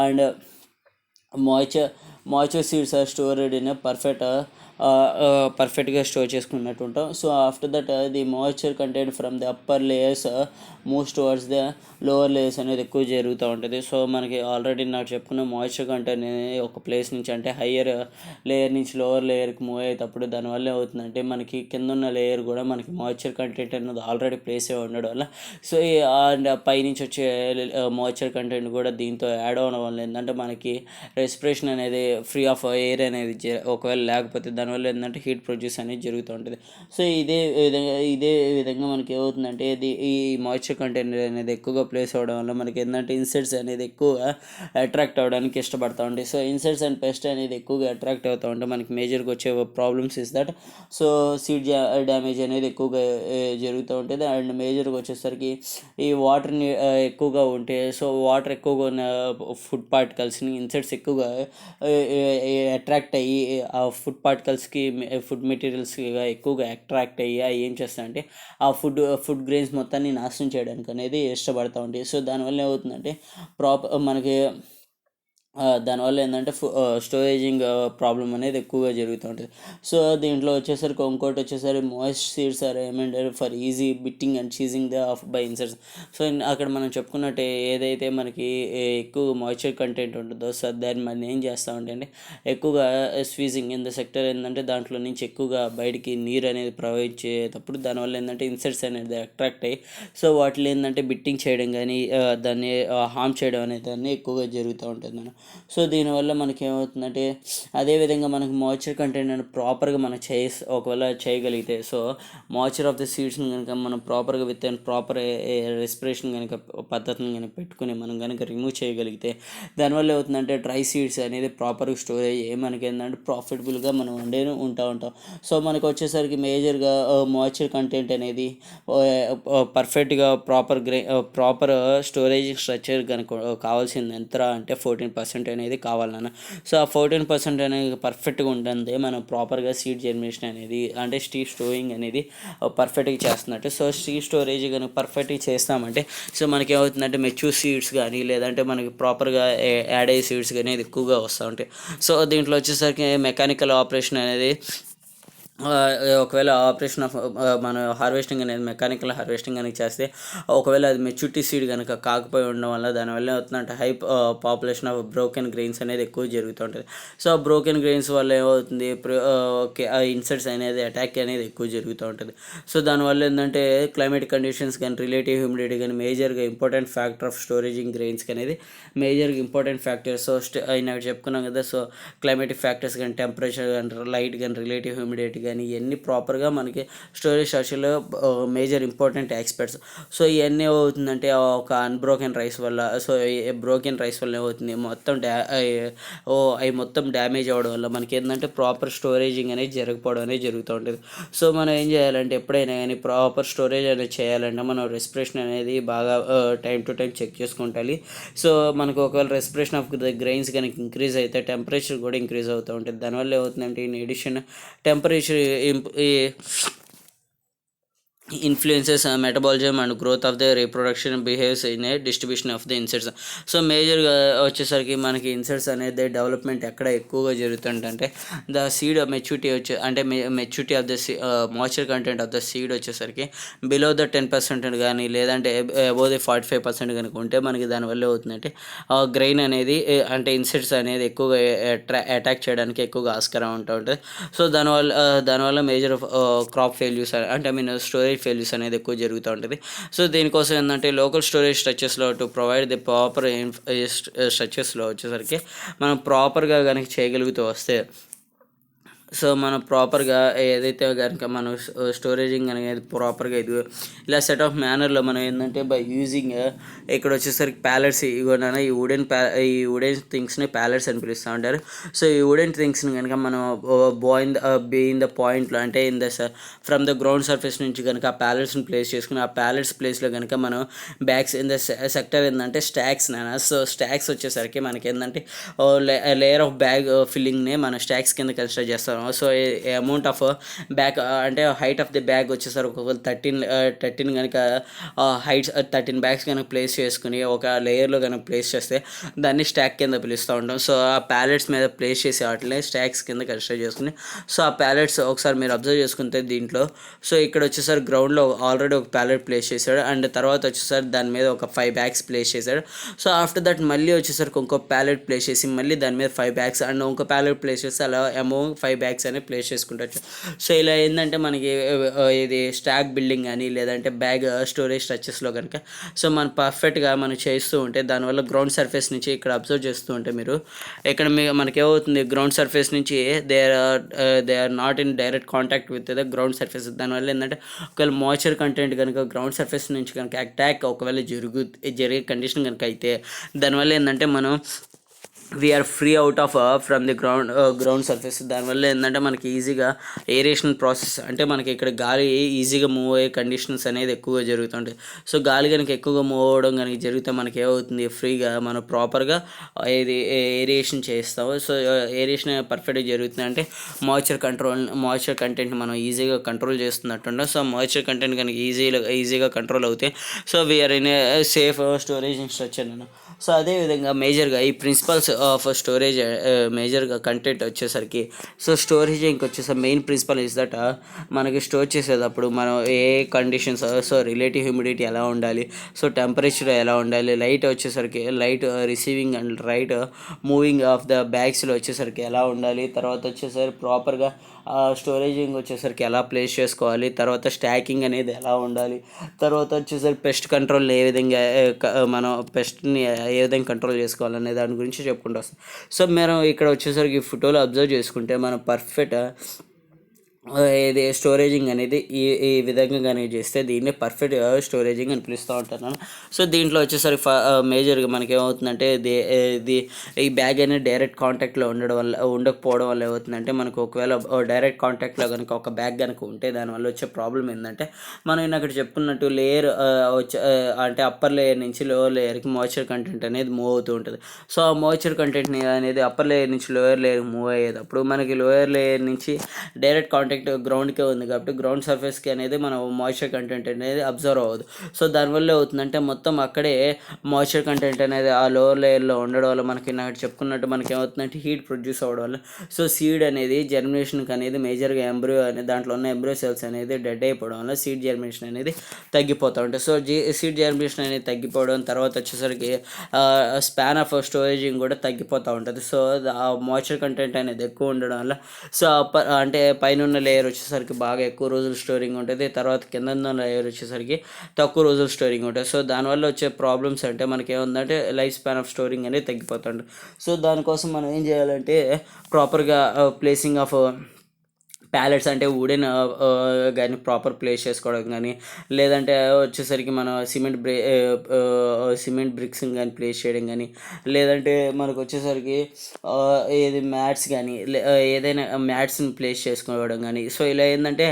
and moisture seeds are stored in a పర్ఫెక్ట్గా స్టోర్ చేసుకున్నట్టు ఉంటాం. So after that the moisture content from the upper layers moves towards the lower layers అనేది ఎక్కువ జరుగుతూ ఉంటుంది. సో మనకి ఆల్రెడీ నాకు చెప్పుకున్న మాయిశ్చర్ కంటెంట్ అనేది ఒక ప్లేస్ నుంచి అంటే హయ్యర్ లేయర్ నుంచి లోవర్ లేయర్కి మూవ్ అయ్యేటప్పుడు దానివల్ల ఏమవుతుందంటే మనకి కింద ఉన్న లేయర్ కూడా మనకి మాయిశ్చర్ కంటెంట్ అనేది ఆల్రెడీ ప్లేస్ అయి ఉండడం వల్ల సో అండ్ పైనుంచి వచ్చే మాయిశ్చర్ కంటెంట్ కూడా దీంతో యాడ్ అవ్వడం వల్ల ఏంటంటే మనకి రెస్పిరేషన్ అనేది ఫ్రీ ఆఫ్ ఎయిర్ అనేది ఒకవేళ లేకపోతే దానివల్ల ఏంటంటే హీట్ ప్రొడ్యూస్ అనేది జరుగుతూ ఉంటుంది. సో ఇదే విధంగా మనకి ఏమవుతుందంటే ఈ మాయిశ్చర్ కంటెంట్ అనేది ఎక్కువగా ప్లేస్ అవ్వడం వల్ల మనకి ఏంటంటే ఇన్సెక్ట్స్ అనేది ఎక్కువగా అట్రాక్ట్ అవ్వడానికి ఇష్టపడతా ఉంటాయి. సో ఇన్సెక్ట్స్ అండ్ పెస్ట్ అనేది ఎక్కువగా అట్రాక్ట్ అవుతూ ఉంటే మనకి మేజర్గా వచ్చే problems is that so seed damage అనేది ఎక్కువగా జరుగుతూ ఉంటుంది. అండ్ మేజర్గా వచ్చేసరికి ఈ వాటర్ని ఎక్కువగా ఉంటే సో వాటర్ ఎక్కువగా ఉన్న ఫుడ్ పార్టికల్స్ని ఇన్సెక్ట్స్ ఎక్కువగా అట్రాక్ట్ అయ్యి ఆ ఫుడ్ పార్టికల్స్కి ఫుడ్ మెటీరియల్స్కి ఎక్కువగా అట్రాక్ట్ అయ్యి ఏం చేస్తాయంటే ఆ ఫుడ్ గ్రెయిన్స్ మొత్తాన్ని నాశనం చేయడానికి అనేది ఇష్టపడతా ఉంటాయి. సో దానివల్ల ఏమవుతుందంటే మనకి దానివల్ల ఏంటంటే స్టోరేజింగ్ ప్రాబ్లం అనేది ఎక్కువగా జరుగుతూ ఉంటుంది. సో దీంట్లో వచ్చేసరికి ఇంకోటి వచ్చేసరికి మాయిస్ట్ సీడ్స్ ఆర్ ఏమంటారు for easy biting and chewing the of by insects. So అక్కడ మనం చెప్పుకున్నట్టే ఏదైతే మనకి ఎక్కువ మాయిశ్చర్ కంటెంట్ ఉంటుందో సో దాన్ని మనం ఏం చేస్తామంటే అండి ఎక్కువగా స్వీజింగ్ ఇన్ ద సెక్టర్ ఏంటంటే దాంట్లో నుంచి ఎక్కువగా బయటికి నీరు అనేది ప్రవహించేటప్పుడు దానివల్ల ఏంటంటే ఇన్సెక్ట్స్ అనేది అట్రాక్ట్ అయ్యి సో వాటిలో ఏంటంటే బిట్టింగ్ చేయడం కానీ దాన్ని హార్మ్ చేయడం అనేది దాన్ని ఎక్కువగా జరుగుతూ ఉంటుంది మనం. సో దీనివల్ల మనకి ఏమవుతుందంటే అదేవిధంగా మనకి మాయిశ్చర్ కంటెంట్ అని ప్రాపర్గా మనం ఒకవేళ చేయగలిగితే సో మాయిశ్చర్ ఆఫ్ ద సీడ్స్ని కనుక మనం ప్రాపర్గా విత్ అండ్ ప్రాపర్ రెస్పిరేషన్ కనుక పద్ధతిని కనుక పెట్టుకుని మనం కనుక రిమూవ్ చేయగలిగితే దానివల్ల ఏమవుతుందంటే డ్రై సీడ్స్ అనేది ప్రాపర్గా స్టోర్ అయ్యి మనకి ఏంటంటే ప్రాఫిటబుల్గా మనం ఉంటాం. సో మనకు వచ్చేసరికి మేజర్గా మాయిశ్చర్ కంటెంట్ అనేది పర్ఫెక్ట్గా ప్రాపర్ స్టోరేజ్ స్ట్రక్చర్ కనుక కావాల్సింది ఎంత అంటే 14% అనేది కావాలన్న. సో ఆ 14% అనేది పర్ఫెక్ట్గా ఉంటుంది మనం ప్రాపర్గా సీడ్ జర్మినేషన్ అనేది అంటే సీడ్ స్టోరింగ్ అనేది పర్ఫెక్ట్గా చేస్తున్నట్టు. సో సీడ్ స్టోరేజ్ కనుక పర్ఫెక్ట్గా చేస్తామంటే సో మనకి ఏమవుతుందంటే మెచ్యూర్ సీడ్స్ కానీ లేదంటే మనకి ప్రాపర్గా యాడ్ అయ్యే సీడ్స్ కానీ ఎక్కువగా వస్తూ ఉంటాయి. సో దీంట్లో వచ్చేసరికి మెకానికల్ ఆపరేషన్ అనేది ఒకవేళ ఆపరేషన్ ఆఫ్ మన హార్వెస్టింగ్ అనేది మెకానికల్ హార్వెస్టింగ్ అనేది చేస్తే ఒకవేళ అది మెచ్యూరిటీ సీడ్ కనుక కాకపోయి ఉండడం వల్ల దానివల్ల ఏమవుతుందంటే high population of broken grains అనేది ఎక్కువ జరుగుతుంటుంది. సో ఆ బ్రోకెన్ గ్రెయిన్స్ వల్ల ఏమవుతుంది ఆ ఇన్సెక్ట్స్ అనేది అటాక్ అనేది ఎక్కువ జరుగుతూ ఉంటుంది. సో దానివల్ల ఏంటంటే క్లైమేట్ కండిషన్స్ కానీ రిలేటివ్ హ్యూమిడిటీ కానీ మేజర్గా ఇంపార్టెంట్ ఫ్యాక్టర్ ఆఫ్ స్టోరేజింగ్ గ్రెయిన్స్కి అనేది మేజర్గా ఇంపార్టెంట్ ఫ్యాక్టర్. సో అయినా చెప్పుకున్నాం కదా. సో క్లైమేటిక్ ఫ్యాక్టర్స్ కానీ టెంపరేచర్ కానీ లైట్ కానీ రిలేటివ్ హ్యూమిడిటీ కానీ ఇవన్నీ ప్రాపర్గా మనకి స్టోరేజ్ స్ట్రక్చర్లో మేజర్ ఇంపార్టెంట్ ఆస్పెక్ట్స్. సో ఇవన్నీ ఏమవుతుందంటే ఒక అన్బ్రోకెన్ రైస్ వల్ల సో బ్రోకెన్ రైస్ వల్ల ఏమవుతుంది మొత్తం అవి మొత్తం డ్యామేజ్ అవ్వడం వల్ల మనకి ఏంటంటే ప్రాపర్ స్టోరేజింగ్ అనేది జరగకపోవడం అనేది జరుగుతూ ఉంటుంది. సో మనం ఏం చేయాలంటే ఎప్పుడైనా కానీ ప్రాపర్ స్టోరేజ్ అనేది చేయాలంటే మనం రెస్పిరేషన్ అనేది బాగా టైం టు టైం చెక్ చేసుకుంటాలి. సో మనకు ఒకవేళ రెస్పిరేషన్ ఆఫ్ ద గ్రెయిన్స్ కనుక ఇంక్రీజ్ అయితే టెంపరేచర్ కూడా ఇంక్రీజ్ అవుతూ ఉంటుంది. దానివల్ల ఏమవుతుందంటే in addition temperature influences metabolism and growth of the reproduction behaves in a distribution of the insects. So మేజర్గా వచ్చేసరికి మనకి ఇన్సెక్ట్స్ అనేది డెవలప్మెంట్ ఎక్కడ ఎక్కువగా జరుగుతుందంటే ద సీడ్ మెచ్యూరిటీ అంటే maturity of the moisture content of the seed వచ్చేసరికి below the 10% కానీ లేదంటే అబోవ్ ది 45% కనుక ఉంటే మనకి దానివల్ల అవుతుందంటే గ్రెయిన్ అనేది అంటే ఇన్సెక్ట్స్ అనేది ఎక్కువగా అటాక్ చేయడానికి ఎక్కువగా ఆస్కారం ఉంటుంది. సో దానివల్ల మేజర్ క్రాప్ ఫెయిల్యూర్స్ అంటే స్టోరేజ్ ఫెయిల్యూర్స్ అనేది ఎక్కువ జరుగుతూ ఉంటుంది. సో దీనికోసం ఏంటంటే లోకల్ స్టోరేజ్ స్ట్రక్చర్స్లో టు ప్రొవైడ్ ది ప్రాపర్ స్ట్రక్చర్స్లో వచ్చేసరికి మనం ప్రాపర్గా కనుక చేయగలుగుతూ వస్తే సో మనం ప్రాపర్గా ఏదైతే కనుక మనం స్టోరేజింగ్ అనేది ప్రాపర్గా ఇది ఇలా సెట్ ఆఫ్ మేనర్లో మనం ఏంటంటే బై యూజింగ్ ఇక్కడ వచ్చేసరికి ప్యాలెట్స్ ఇవన్న ఈ వుడెన్ థింగ్స్ని ప్యాలెట్స్ అని పిలుస్తూ ఉంటారు. సో ఈ వుడెన్ థింగ్స్ని కనుక మనం బీయింగ్ ద పాయింట్లో అంటే ఫ్రమ్ ద గ్రౌండ్ సర్ఫేస్ నుంచి కనుక ఆ ప్యాలెట్స్ని ప్లేస్ చేసుకుని ఆ ప్యాలెట్స్ ప్లేస్లో కనుక మనం బ్యాగ్స్ ఇన్ ద సెక్టర్ ఏంటంటే స్టాక్స్ సో స్టాక్స్ వచ్చేసరికి మనకి ఏంటంటే లేయర్ ఆఫ్ బ్యాగ్ ఫిల్లింగ్ని మనం స్టాక్స్ కింద కన్సిడర్ చేస్తాం. సో అమౌంట్ ఆఫ్ బ్యాగ్ అంటే హైట్ ఆఫ్ ది బ్యాగ్ వచ్చేసరికి ఒక 13 కనుక హైట్స్ 13 బ్యాగ్స్ కనుక ప్లేస్ చేసుకుని ఒక లేయర్లో కనుక ప్లేస్ చేస్తే దాన్ని స్టాక్ కింద పిలుస్తూ ఉంటాం. సో ఆ ప్యాలెట్స్ మీద ప్లేస్ చేసే వాటిని స్టాక్స్ కింద కన్సిడర్ చేసుకుని సో ఆ ప్యాలెట్స్ ఒకసారి మీరు అబ్జర్వ్ చేసుకుంటే దీంట్లో సో ఇక్కడ వచ్చేసరికి గ్రౌండ్లో ఆల్రెడీ ఒక ప్యాలెట్ ప్లేస్ చేశాడు అండ్ తర్వాత వచ్చేసరికి దాని మీద ఒక 5 బ్యాగ్స్ ప్లేస్ చేశాడు. సో ఆఫ్టర్ దట్ మళ్ళీ వచ్చేసరికి ఇంకో ప్యాలెట్ ప్లేస్ చేసి మళ్ళీ దాని మీద 5 బ్యాగ్స్ అండ్ ఇంకో ప్యాలెట్ ప్లేస్ చేస్తే అలా అమౌంట్ 5 బ్యాగ్స్ అనేది ప్లేస్ చేసుకుంటచ్చు. సో ఇలా ఏంటంటే మనకి ఇది స్టాక్ బిల్డింగ్ కానీ లేదంటే బ్యాగ్ స్టోరేజ్ స్ట్రక్చర్స్లో కనుక సో మనం పర్ఫెక్ట్గా మనం చేస్తూ ఉంటే దానివల్ల గ్రౌండ్ సర్ఫేస్ నుంచి ఇక్కడ అబ్జర్వ్ చేస్తూ ఉంటే మీరు ఇక్కడ మనకి ఏమవుతుంది గ్రౌండ్ సర్ఫేస్ నుంచి they are not in direct contact with the ground surface. దానివల్ల ఏంటంటే ఒకవేళ మాయిశ్చర్ కంటెంట్ కనుక గ్రౌండ్ సర్ఫేస్ నుంచి కనుక అటాక్ ఒకవేళ జరిగే కండిషన్ కనుక అయితే దానివల్ల ఏంటంటే మనం we are free out of from the ground surface. దానివల్ల ఏంటంటే మనకి ఈజీగా ఏరేషన్ ప్రాసెస్ అంటే మనకి ఇక్కడ గాలి ఈజీగా మూవ్ అయ్యే కండిషన్స్ అనేది ఎక్కువగా జరుగుతుంటాయి. సో గాలి కనుక ఎక్కువగా మూవ్ అవ్వడం కనుక జరిగితే మనకి ఏమవుతుంది ఫ్రీగా మనం ప్రాపర్గా ఇది ఏరియేషన్ చేస్తాము. సో ఏరియేషన్ పర్ఫెక్ట్గా జరుగుతుంది అంటే మాయిశ్చర్ కంటెంట్ మనం ఈజీగా కంట్రోల్ చేస్తున్నట్టుండే. సో మాయిశ్చర్ కంటెంట్ కనుక ఈజీగా కంట్రోల్ అవుతాయి. So we are in a safe storage structure. So అదేవిధంగా మేజర్గా ఈ ప్రిన్సిపల్స్ ఆఫ్ స్టోరేజ్ మేజర్గా కంటెంట్ వచ్చేసరికి, సో స్టోరేజింగ్ వచ్చేసరికి మెయిన్ ప్రిన్సిపల్ ఇస్ దట్ మనకి స్టోర్ చేసేటప్పుడు మనం ఏ కండిషన్స్, సో రిలేటివ్ హ్యూమిడిటీ ఎలా ఉండాలి, సో టెంపరేచర్ ఎలా ఉండాలి, లైట్ వచ్చేసరికి light receiving and right moving of the బ్యాగ్స్లో వచ్చేసరికి ఎలా ఉండాలి, తర్వాత వచ్చేసరికి ప్రాపర్గా స్టోరేజింగ్ వచ్చేసరికి ఎలా ప్లేస్ చేసుకోవాలి, తర్వాత స్టాకింగ్ అనేది ఎలా ఉండాలి, తర్వాత వచ్చేసరికి పెస్ట్ కంట్రోల్ ఏ విధంగా మనం పెస్ట్ని ఏ విధంగా కంట్రోల్ చేసుకోవాలనే దాని గురించి చెప్పుకుంటూ వస్తాం. సో మనం ఇక్కడ వచ్చేసరికి ఫోటోలో అబ్జర్వ్ చేసుకుంటే మనం పర్ఫెక్ట్ ఇది స్టోరేజింగ్ అనేది ఈ విధంగా కానీ చేస్తే దీన్ని పర్ఫెక్ట్ స్టోరేజింగ్ అని పిలుస్తూ ఉంటాను. సో దీంట్లో వచ్చేసరికి మేజర్గా మనకి ఏమవుతుందంటే ఇది ఈ బ్యాగ్ అనేది డైరెక్ట్ కాంటాక్ట్లో ఉండకపోవడం వల్ల ఏమవుతుందంటే మనకు ఒకవేళ డైరెక్ట్ కాంటాక్ట్లో కనుక ఒక బ్యాగ్ కనుక ఉంటే దానివల్ల వచ్చే ప్రాబ్లం ఏంటంటే మనం అక్కడ చెప్పుకున్నట్టు లేయర్ వచ్చే అంటే అప్పర్ లేయర్ నుంచి లోవర్ లేయర్కి మాయిశ్చర్ కంటెంట్ అనేది మూవ్ అవుతూ ఉంటుంది. సో ఆ మాయిశ్చర్ కంటెంట్ అనేది అప్పర్ లేయర్ నుంచి లోయర్ లేయర్ మూవ్ అయ్యేటప్పుడు మనకి లోయర్ లేయర్ నుంచి డైరెక్ట్ కాంటాక్ట్ గ్రౌండ్కే ఉంది కాబట్టి గ్రౌండ్ సర్ఫేస్కి అనేది మన మాయిశ్చర్ కంటెంట్ అనేది అబ్జర్వ్ అవ్వదు. సో దానివల్ల అవుతుందంటే మొత్తం అక్కడే మాయిశ్చర్ కంటెంట్ అనేది ఆ లోవర్ లేయర్లో ఉండడం వల్ల మనకి నాకు చెప్పుకున్నట్టు మనకి ఏమవుతుందంటే హీట్ ప్రొడ్యూస్ అవ్వడం వల్ల సో సీడ్ అనేది జర్మినేషన్కి అనేది మేజర్గా ఎంబ్రియో అనేది దాంట్లో ఉన్న ఎంబ్రియో సెల్స్ అనేది డెడ్ అయిపోవడం వల్ల సీడ్ జర్మినేషన్ అనేది తగ్గిపోతూ ఉంటుంది. సో సీడ్ జర్మినేషన్ అనేది తగ్గిపోవడం తర్వాత వచ్చేసరికి స్పాన్ ఆఫ్ స్టోరేజింగ్ కూడా తగ్గిపోతూ ఉంటుంది. సో ఆ మాయిశ్చర్ కంటెంట్ అనేది ఎక్కువ ఉండడం వల్ల సో అంటే పైన లేయర్ వచ్చేసరికి బాగా ఎక్కువ రోజులు స్టోరింగ్ ఉంటుంది, తర్వాత కింద లేయర్ వచ్చేసరికి తక్కువ రోజులు స్టోరింగ్ ఉంటుంది. సో దానివల్ల వచ్చే ప్రాబ్లమ్స్ అంటే మనకి ఏముందంటే లైఫ్ స్పాన్ ఆఫ్ స్టోరింగ్ అనేది తగ్గిపోతుంది. సో దానికోసం మనం ఏం చేయాలంటే ప్రాపర్గా ప్లేసింగ్ ఆఫ్ ప్యాలెట్స్ అంటే వుడెన్ కానీ ప్రాపర్ ప్లేస్ చేసుకోవడం కానీ, లేదంటే వచ్చేసరికి మనం సిమెంట్ బ్రిక్స్ కానీ ప్లేస్ చేయడం కానీ, లేదంటే మనకు వచ్చేసరికి ఏది మ్యాట్స్ కానీ ఏదైనా మ్యాట్స్ని ప్లేస్ చేసుకోవడం కానీ. సో ఇలా ఏంటంటే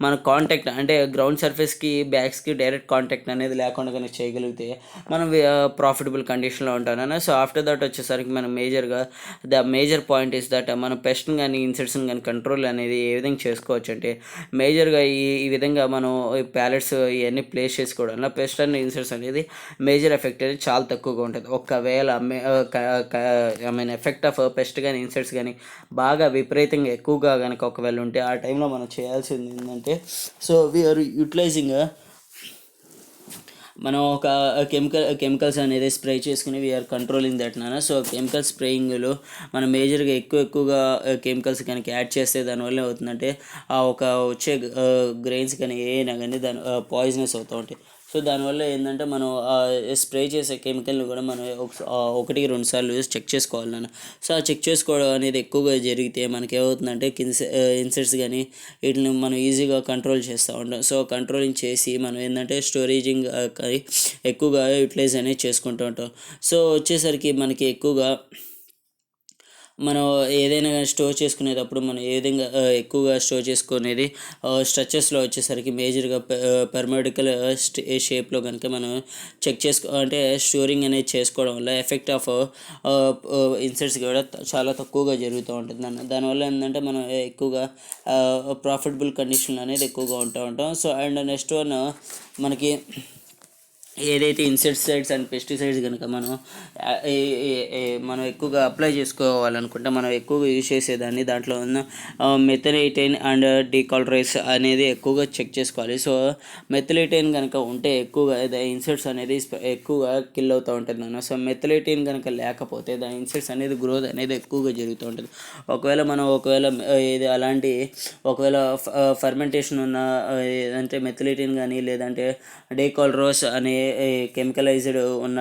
మన కాంటాక్ట్ అంటే గ్రౌండ్ సర్ఫేస్కి బ్యాగ్స్కి డైరెక్ట్ కాంటాక్ట్ అనేది లేకుండా కానీ చేయగలిగితే మనం ప్రాఫిటబుల్ కండిషన్లో ఉంటాను. సో ఆఫ్టర్ దట్ వచ్చేసరికి మనం the major point is that మనం పెస్ట్ని కానీ ఇన్సెక్ట్స్ని కానీ కంట్రోల్ అనేది ఏ విధంగా చేసుకోవచ్చు అంటే మేజర్గా ఈ విధంగా మనం ప్యాలెట్స్ ఇవన్నీ ప్లేస్ చేసుకోవడం వల్ల పెస్ట్ అండ్ ఇన్సెక్ట్స్ అనేది మేజర్ ఎఫెక్ట్ అనేది చాలా తక్కువగా ఉంటుంది. ఒకవేళ ఎఫెక్ట్ ఆఫ్ పెస్ట్ కానీ ఇన్సెక్ట్స్ కానీ బాగా విపరీతంగా ఎక్కువగా కనుక ఒకవేళ ఉంటే ఆ టైంలో మనం చేయాల్సింది ఏంటంటే సో వీఆర్ యూటిలైజింగ్ మనం ఒక కెమికల్స్ అనేది స్ప్రే చేసుకుని we are controlling that so chemical స్ప్రేయింగ్లో మనం మేజర్గా ఎక్కువగా కెమికల్స్ కనుక యాడ్ చేస్తే దానివల్ల ఏమవుతుందంటే ఒక వచ్చే గ్రెయిన్స్ కానీ ఏమైనా కానీ దాని పాయిజనస్ అవుతూ ఉంటాయి. సో దానివల్ల ఏంటంటే మనం స్ప్రే చేసే కెమికల్ని కూడా మనం 1-2 సార్లు చెక్ చేసుకోవాలి. సో ఆ చెక్ చేసుకోవడం అనేది ఎక్కువగా జరిగితే మనకి ఏమవుతుందంటే ఇన్సెక్ట్స్ కానీ వీటిని మనం ఈజీగా కంట్రోల్ చేస్తూ ఉంటాం. సో కంట్రోలింగ్ చేసి మనం ఏంటంటే స్టోరేజింగ్ ఎక్కువగా యూటిలైజ్ అనేది చేసుకుంటూ ఉంటాం. సో వచ్చేసరికి మనకి ఎక్కువగా మనం ఏదైనా కానీ స్టోర్ చేసుకునేటప్పుడు మనం ఏ విధంగా ఎక్కువగా స్టోర్ చేసుకునేది స్ట్రక్చర్స్లో వచ్చేసరికి మేజర్గా పెర్మడికల్ షేప్లో కనుక మనం చెక్ అంటే స్టోరింగ్ అనేది చేసుకోవడం వల్ల ఎఫెక్ట్ ఆఫ్ ఇన్సెక్ట్స్ కూడా చాలా తక్కువగా జరుగుతూ ఉంటుంది. దానివల్ల ఏంటంటే మనం ఎక్కువగా ప్రాఫిటబుల్ కండిషన్ అనేది ఎక్కువగా ఉంటూ ఉంటాం. సో అండ్ నెక్స్ట్ వన్ మనకి ఏదైతే ఇన్సెక్టిసైడ్స్ అండ్ పెస్టిసైడ్స్ కనుక మనం ఎక్కువగా అప్లై చేసుకోవాలనుకుంటే మనం ఎక్కువగా యూజ్ చేసేదాన్ని దాంట్లో ఉన్న మెథిలేటైన్ అండ్ డీకాలరైజ్ అనేది ఎక్కువగా చెక్ చేసుకోవాలి. సో మెథిలేటైన్ కనుక ఉంటే ఎక్కువగా ఇన్సెక్ట్స్ అనేది ఎక్కువగా కిల్ అవుతూ ఉంటుంది. సో మెథిలేటైన్ కనుక లేకపోతే దాని ఇన్సెక్ట్స్ అనేది గ్రోత్ అనేది ఎక్కువగా జరుగుతూ ఉంటుంది. ఒకవేళ ఇది అలాంటి ఫర్మెంటేషన్ ఉన్న ఏదంటే మెథిలేటైన్ కానీ లేదంటే డీకాలరైజ్ అనే కెమికలైజ్డ్ ఉన్న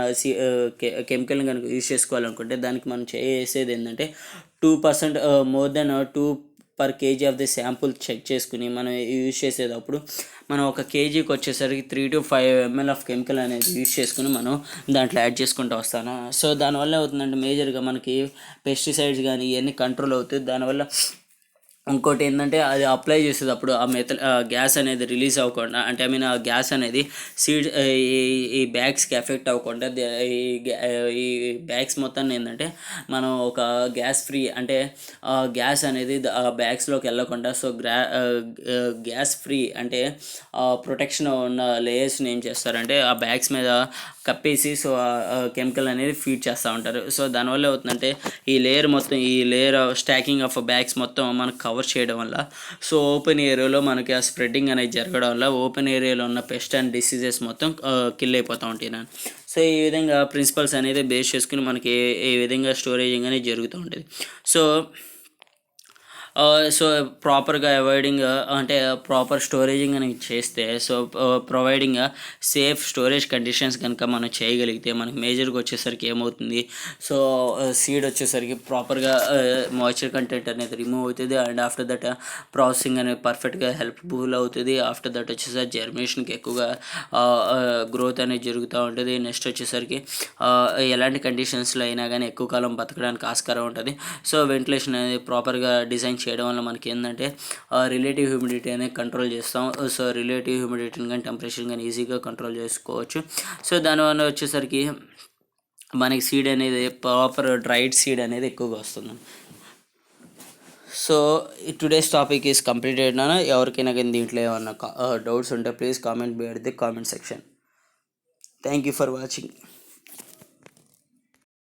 కెమికల్ని కనుక యూజ్ చేసుకోవాలనుకుంటే దానికి మనం చేసేది ఏంటంటే 2% more than 2 per kg of the sample check చేసుకుని మనం యూజ్ చేసేటప్పుడు మనం ఒక కేజీకి వచ్చేసరికి 3 to 5 ml ఆఫ్ కెమికల్ అనేది యూజ్ చేసుకుని మనం దాంట్లో యాడ్ చేసుకుంటూ వస్తాను. సో దానివల్ల అవుతుందంటే మేజర్గా మనకి పెస్టిసైడ్స్ కానీ ఇవన్నీ కంట్రోల్ అవుతుంది. దానివల్ల ఇంకోటి ఏంటంటే అది అప్లై చేసేటప్పుడు ఆ గ్యాస్ అనేది రిలీజ్ అవ్వకుండా, అంటే ఐ మీన్ ఆ గ్యాస్ అనేది సీడ్ ఈ బ్యాగ్స్కి ఎఫెక్ట్ అవ్వకుండా ఈ బ్యాగ్స్ మొత్తాన్ని ఏంటంటే మనం ఒక గ్యాస్ ఫ్రీ, అంటే గ్యాస్ అనేది ఆ బ్యాగ్స్లోకి వెళ్ళకుండా, సో గ్యాస్ ఫ్రీ అంటే ప్రొటెక్షన్ ఉన్న లేయర్స్ని ఏం చేస్తారంటే ఆ బ్యాగ్స్ మీద కప్పేసి, సో కెమికల్ అనేది ఫీడ్ చేస్తూ ఉంటారు. సో దానివల్ల అవుతుందంటే ఈ లేయర్ స్టాకింగ్ ఆఫ్ బ్యాగ్స్ మొత్తం మనకు కవర్ చేయడం వల్ల, సో ఓపెన్ ఏరియాలో మనకి ఆ స్ప్రెడ్డింగ్ అనేది జరగడం వల్ల ఓపెన్ ఏరియాలో ఉన్న పెస్ట్ అండ్ డిసీజెస్ మొత్తం కిల్ అయిపోతూ ఉంటాయి నేను. సో ఈ విధంగా ప్రిన్సిపల్స్ అనేది బేస్ చేసుకుని మనకి ఈ విధంగా స్టోరేజింగ్ అనేది జరుగుతూ ఉంటుంది. సో ప్రాపర్గా అవాయిడింగ్, అంటే ప్రాపర్ స్టోరేజింగ్ అనేది చేస్తే, so providing safe storage conditions కనుక మనం చేయగలిగితే మనకి మేజర్గా వచ్చేసరికి ఏమవుతుంది, సో సీడ్ వచ్చేసరికి ప్రాపర్గా మాయిశ్చర్ కంటెంట్ అనేది రిమూవ్ అవుతుంది. అండ్ ఆఫ్టర్ దట్ ప్రాసెసింగ్ అనేది పర్ఫెక్ట్గా హెల్ప్ఫుల్ అవుతుంది. ఆఫ్టర్ దట్ వచ్చేసరికి జర్మినేషన్కి ఎక్కువగా గ్రోత్ అనేది జరుగుతూ ఉంటుంది. నెక్స్ట్ వచ్చేసరికి ఎలాంటి కండిషన్స్లో అయినా కానీ ఎక్కువ కాలం బతకడానికి ఆస్కారం ఉంటుంది. సో వెంటిలేషన్ అనేది ప్రాపర్గా డిజైన్ చేయడం వల్ల మనకి ఏంటంటే రిలేటివ్ హ్యూమిడిటీ అనేది కంట్రోల్ చేస్తాం. సో రిలేటివ్ హ్యూమిడిటీని కానీ టెంపరేచర్ కానీ ఈజీగా కంట్రోల్ చేసుకోవచ్చు. సో దానివల్ల వచ్చేసరికి మనకి సీడ్ అనేది ప్రాపర్ డ్రైడ్ సీడ్ అనేది ఎక్కువగా వస్తుంది. So today's topic is completed నాన్న. ఎవరికైనా కానీ దీంట్లో ఏమన్నా డౌట్స్ ఉంటే please comment bear the comment section. Thank you for watching.